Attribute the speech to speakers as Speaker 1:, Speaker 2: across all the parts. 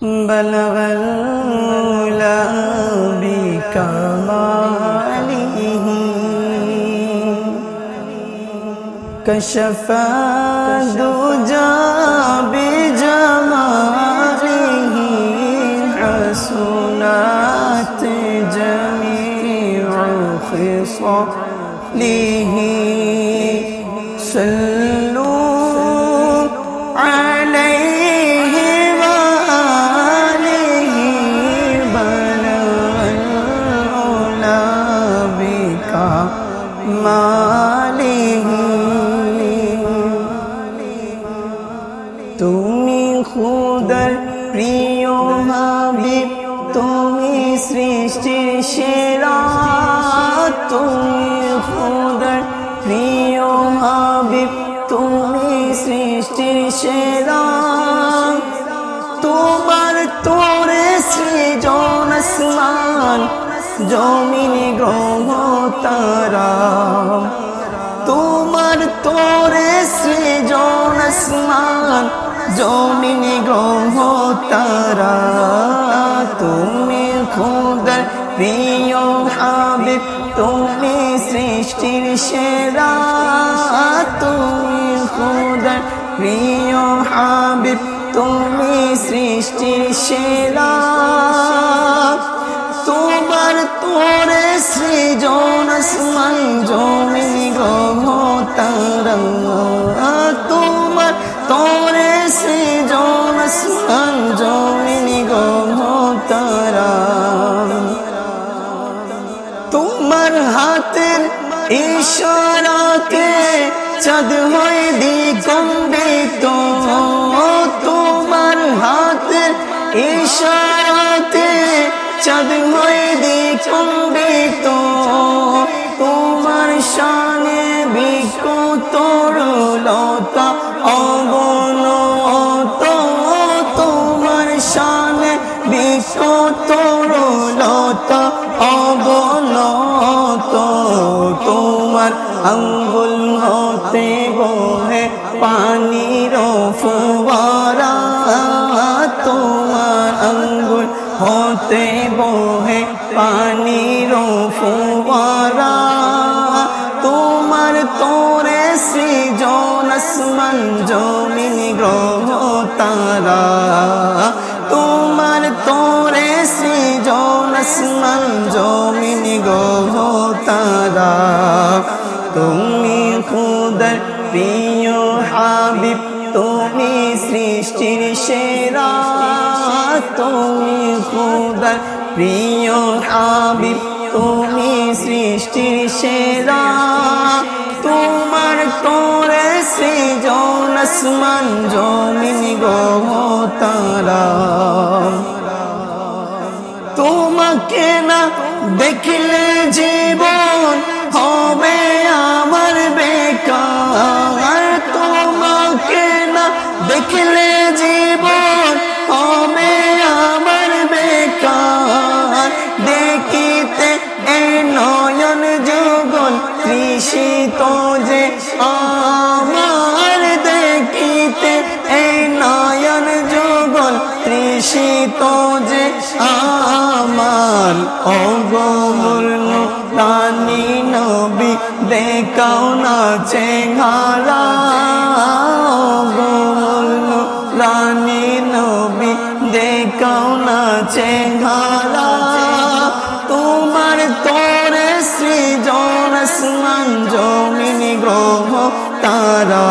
Speaker 1: بلغ العلا بكماله كشف الدجى بجماله حسنات جميع خصاله صلوا عليه وآله بلغ العلا بكماله তুমি খুদার প্রিয় হাবিব তুমি সৃষ্টির সেরা তুমি খুদার প্রিয় হাবিব তুমি সৃষ্টির সেরা তোমার তোরে সৃজন আসমান জমিন গ্রহ তারা তোমার তোরে সৃজন আসমান জমিন গ্রহ তারা তুমি খুদার প্রিয় হাবিব তুমি সৃষ্টির সেরা তুমি খুদার প্রিয় হাবিব তুমি সৃষ্টির সেরা তোমার তোরে সৃজন আসমান জমিন গ্রহ তারা তোমার তোরে সৃজন আসমান জমিন গ্রহ তারা তোমার হাতের ইশারাতে চাঁদ হয়ে দ্বিখণ্ডিত তোমার হাতের ইশারাতে চাঁদ হয়ে দ্বিখণ্ডিত তোমার শানে বিকট তরুলতা অবনত তোমার শানে বিকট তরুলতা অবনত তোমার আঙ্গুল হতে বহে পানির ফোয়ারা তোমার আঙ্গুল হতে বহে পানির ফোয়ারা তোমার তোরে সৃজন আসমান জমিন গ্রহ তারা তোমার তোরে সৃজন আসমান জমিন গ্রহ তারা তুমি খুদার প্রিয় হাবিব তুমি সৃষ্টির সেরা তুমি খুদার প্রিয় হাবিব তুমি সৃষ্টির সেরা তোমার তোরে সৃজন আসমান জমিন গ্রহ তারা তোমাকে না দেখলে জীবন হবে আমার বেকার তোমাকে না দেখলে জীবন হবে আমার বেকার দেখিতে এ নয়ন যুগল তৃষিত যে আমার দেখিতে এ নয়ন যুগল তৃষিত যে আমার অগমূল রানী নবী দেখাও না চেহারা অগমূল রানী নবী দেখাও না চেহারা তোমার তোরে সৃজন আসমান জমিন গ্রহ তারা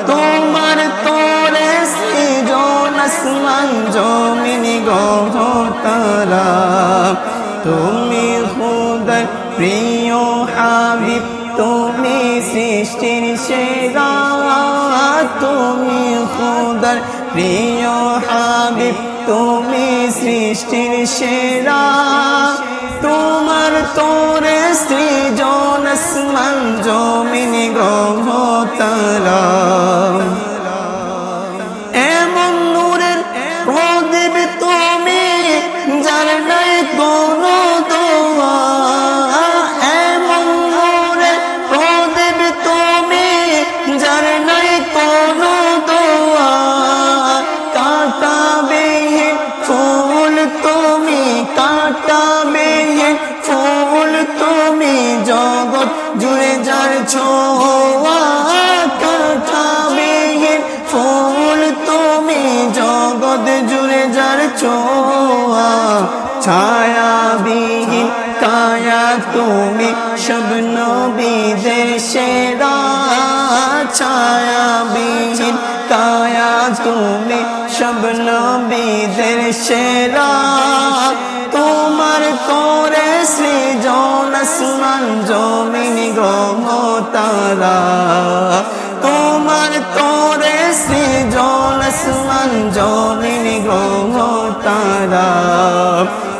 Speaker 1: তোমার তোরে সৃজন আসমান জমিন গ্রহ তারা তুমি খুদার প্রিয় হাবিব তুমি সৃষ্টির সেরা তুমি খুদার প্রিয় হাবিব তুমি সৃষ্টির সেরা তোমার তোরে সৃজন আসমান জমিন গ্রহ তারা এমন নূরের প্রদীপ তুমি যার নাই কোনো দোয়া এমন নূরের প্রদীপ তুমি যার নাই কোনো দোয়া কাটাবে জগৎ জুড়ে যার ছোঁয়া, ছায়াবিহীন কায়া তুমি সব নবীদের সেরা, ছায়াবিহীন কায়া তুমি সব নবীদের সেরা। তোমার করে সৃজন আসমান জমিন গ্রহ তারা, তোমার করে সৃজন আসমান জমিন গ্রহ তারা।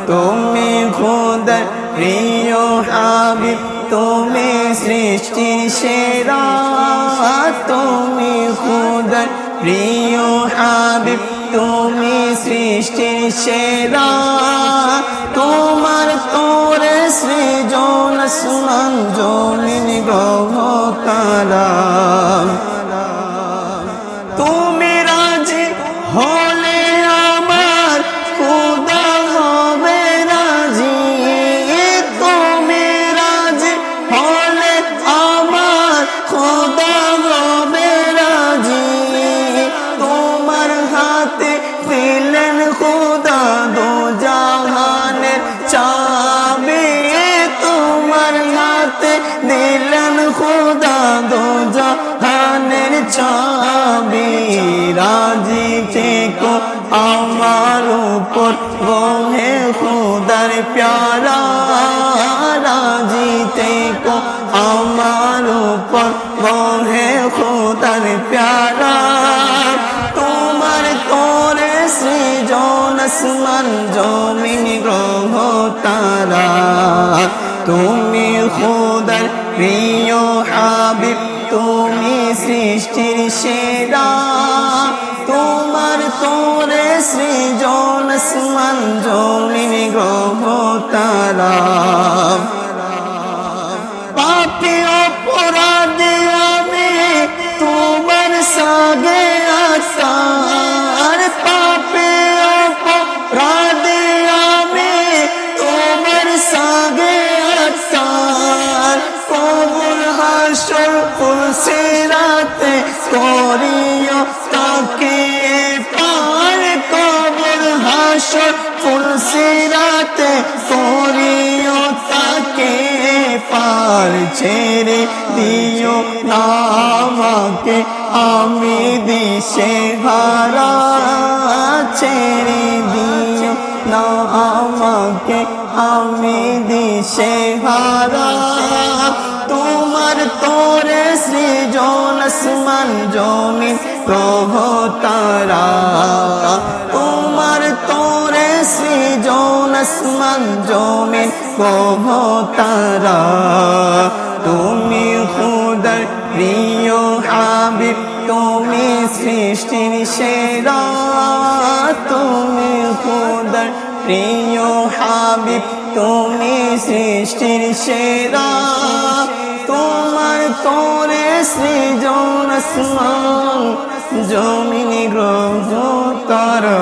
Speaker 1: তুমি খোদার প্রিয় হাবিব, তুমি সৃষ্টির সেরা, তুমি খোদার প্রিয় হাবিব, তুমি সৃষ্টির সেরা। তোমার তোরে সৃজন আসমান জমিন গ্রহ তারা। তুমি রাজি হলে আমার খোদা হবে রাজি, তুমি রাজি হলে আমার খোদা হবে রাজি। তোমার হাতে দিলেন খোদা দো জাহানের চাবি, তোমার হাতে দিলেন খোদা দো জাহানের চাবি। রাজি থেকো আমার উপর গোহে খোদার প্যারা, রাজি থেকো আমার উপর গোহে খোদার প্যারা। তোমার তোরে সৃজন আসমান জমিন গ্রহ তারা, তুমি খোদার প্রিয় হাবিব, তুমি সৃষ্টির সেরা। তোমার তোরে সৃজন আসমান জমিন গ্রহ তারা। পাপী অপরাধী আমি তোমার সাগে আসার, পাপী অপরাধী আমি তোমার সাগে আসার। কবর হাসর ফুলসিরাতে করিও তাকে পার, কবর হাসর ফুলসিরাতে করিও তাকে পার। ছেড়ে দিও না আমাকে আমি দিশে হারা, ছেড়ে দিও না আমাকে আমি দিশে হারা। তোমার তোরে সৃজন আসমান জমিন গ্রহ তারা, তোমার তোরে সৃজন আসমান জমিন গ্রহ তারা। তুমি খোদার প্রিয় হাবিব, তুমি সৃষ্টির সেরা, তুমি খোদার প্রিয় হাবিব, তুমি সৃষ্টির সেরা। তোমার তোরে সৃজন আসমান জমিন গ্রহ তারা।